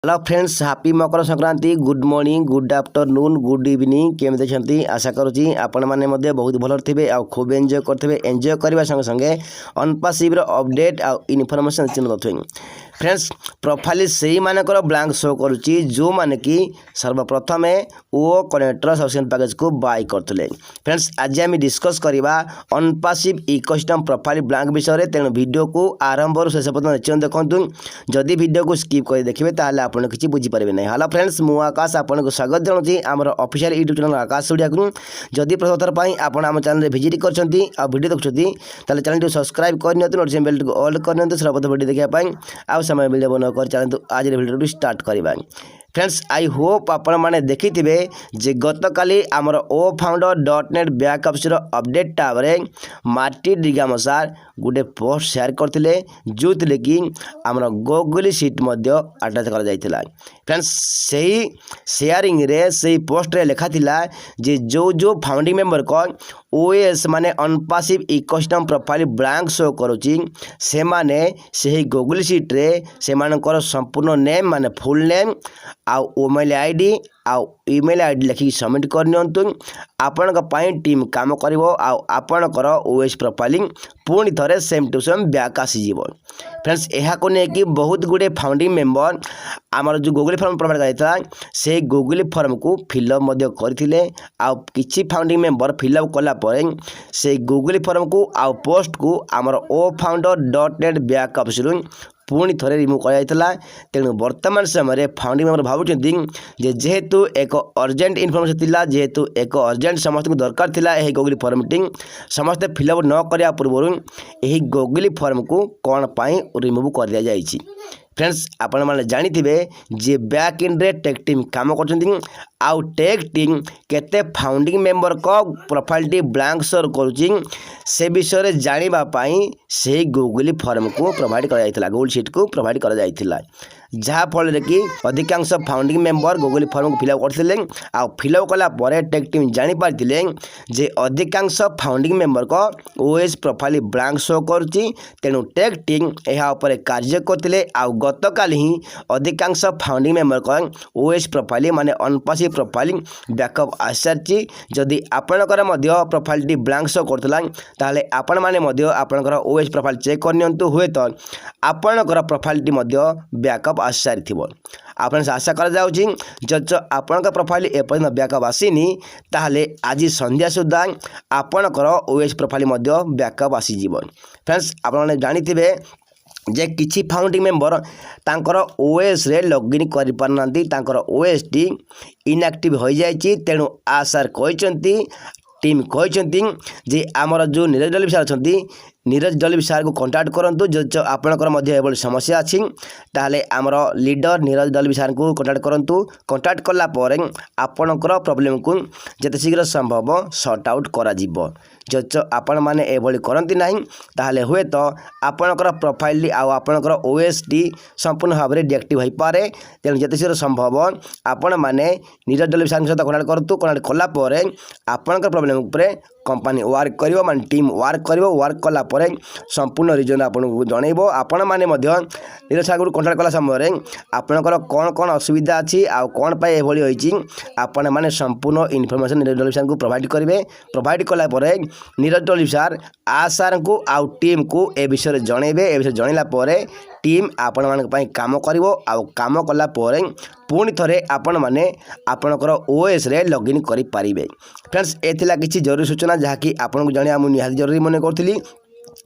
Hello friends happy Makar Sankranti good morning good afternoon good evening केमती अच्छी आशा करुँची आपण मैंने बहुत भल थे आ खूब एंजॉय करते एंजॉय करने संगे संगे अनपासिव अपडेट आ इनफॉरमेशन चिन्ह फ्रेंड्स प्रोफाइल से ही मानकर ब्लैंक शो करुच्ची जो माने कि सर्वप्रथम ओ कनेक्टर सफिशिएंट पैकेज को बाय करते फ्रेंड्स आज आम डिस्कस करवा अनपासिव इकोसिस्टम प्रोफाइल ब्लैंक विषय तेणु वीडियो को आरंभ शेष पर्यटन निश्चय देखूँ जदि वीडियो को स्किप कर देखिए ताहले आपन किसी बुझीपारे ना। हेलो फ्रेंड्स मु आकाश आपन को स्वागत जनाऊँगी आमर ऑफिशियल यूट्यूब चैनल आकाश ओडिया को जदि प्रथम थर पर आप आम चैनल विजिट कर वीडियो देखुं ताले चैनल सब्सक्राइब करनी नोटिफिकेशन बेल को ऑल करनी सर्वप्रथम वीडियो देखा आउ समय मिले न कर चलते आज वीडियो स्टार्ट करवा। फ्रेंड्स आई होप आपण मैंने देखी थे जे गत काली आमर ओ founder .net backups update time मार्टी डिगामसार गोटे पोस्ट शेयर करते जो थे कि आमर गूगल सीट अटैच कर फ्रेंड्स सही शेयरिंग रे सही पोस्ट रे लिखा थिला जे जो फाउंडिंग मेंबर को ओएस माने अनपासिव इकोसिस्टम प्रोफाइल ब्लैंक शो करुच्ची से माने सही गूगल सीट रे से मानकर संपूर्ण नेम माने फुल नेम आउ ईमेल आईडी आउ ईमेल आईडी लिखिक सबमिट करनी आपण टीम काम करिवो आउ आपणकर ओएस प्रोफाइलिंग पुणी थरे सेम टू सेम बैक आसीजिवो। फ्रेंड्स यह को लेकिन बहुत गुड़े फाउंडिंग मेंबर आमर जो गूगल फॉर्म प्रोवाइड करता से गूगल फॉर्म को फिलअप करते आउ किछि फाउंडिंग मेंबर फिलअप कला परे से गूगल फॉर्म को आउ पोस्ट को आमर ओ फाउंडर .net बैकअप्स पुणी थरे रिमूव कर तेणु वर्तमान समय फाउंडिंग मेंबर भावुंट जेहेतु एक अर्जेंट इनफॉरमेशन थिला जेहेतु एक अर्जेंट समस्त को दरकार थिला यही गूगल फॉर्म मीटिंग समस्त फिलअप न करने पूर्व यही गूगल फॉर्म को कौन पाई रिमूव कर दिया जाइछि। फ्रेंड्स आपण मैंने जानी जे बैक इन रे टेक टीम काम कर आउ टेक टीम केते फाउंडिंग मेंबर को प्रोफाइल टी ब्लैंक शो करुच्ची से विषय जानापी से गूगल फॉर्म को प्रोवाइड कर गूगल सीट को प्रोवाइड कर जहाँ फल कि अधिकांश फाउंडिंग मेंबर गूगल फॉर्म को फिलअप करते आ फिलअप कला टेक टीम जापारे जे अधिकांश फाउंडिंग मेंबर को ओएस प्रोफाइल ब्लैंक शो करुच्ची तेणु टेक टीम यह कार्य करते आउ गत काल ही अधिकांश फाउंडिंग मेंबर को ओएस प्रोफाइल माने अनपासिव प्रोफाइल बैकअप आसारी जदि आपणकर प्रोफाइल टी ब्लैंक शो करता ताले आपण माने आपणकर ओएस प्रोफाइल चेक करनी हुए तो आपणकर प्रोफाइल टी बैकअप आसी सारी आप आशा कर जज आपण प्रोफाइल एपर्यंत बैकअप आसीनी ताहले आज संध्या सुधा आपणकर ओएस प्रोफाइल बैकअप आसीज। फ्रेंड्स आपने जानी जे किछि फाउंडिंग मेंबर तांकर ओएस रे लॉगिन करि पारनांती तांकर ओएस टी इनएक्टिव हो जाइछि तेणु आसार कहचंती टीम कहचंती जे आमर जो नीरज डली विशाल अछंती नीरज डली विशाल को कांटेक्ट करंतु जो आपणकर एभली समस्या अछि ताहले आमर लीडर नीरज डली विशाल को कांटेक्ट करंतु कांटेक्ट कला परे आपणकर प्रॉब्लम को जते शीघ्र संभव सॉर्ट आउट करा जिवो। जज आपण माने एभली करंती नाही ताहले हुए तो आपणकर प्रोफाइल आ आपणकर ओएस टी संपूर्ण भाव में डिएक्टिव हो पारे तेणु जते शीघ्र संभव आपण माने नीरज डली विशाल सहित कांटेक्ट करंतु कांटेक्ट कला परे आपणकर प्रॉब्लम उपरे कंपनी वर्क करिवो मान टीम वर्क करिवो वर्क कला परे संपूर्ण रीजन आपको जनइबो। आपण माने नीरज सागर को कांटेक्ट कला समय आपणकर कौन कौन असुविधा अच्छी आ कौन पाई एभली होइछि आपण माने संपूर्ण इनफॉरमेशन नीरज डली विशाल को प्रोवाइड करेंगे। प्रोवाइड कला परे नीरज डली विशाल आसार को आउ टीम को ए विषय जनइबे। ए विषय जनइला परे टीम आपण मान काम करिवो आ काम कला परे पुणी थरे आपण माने आपणकर ओएस रे लॉगिन करि पारिबे। फ्रेंड्स एथिला किछि जरूरी सूचना जहाँकि आपनको जणिया मु निहाती जरूरी मने करथिली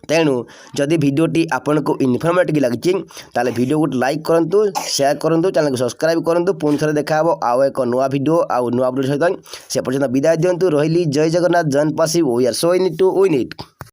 तेणु जदि वीडियोटी आपन को इनफॉर्मेटिव लगी ताले वीडियो को लाइक करंतु शेयर करंतु चैनल को सब्सक्राइब करंतु पुणी थरे देखा आउ एक नुआ वीडियो आउ नुआ अपडेट सहित से पर्यंत विदाय दिंतु रही जय जगन्नाथ जन पासिव we are so in to win it.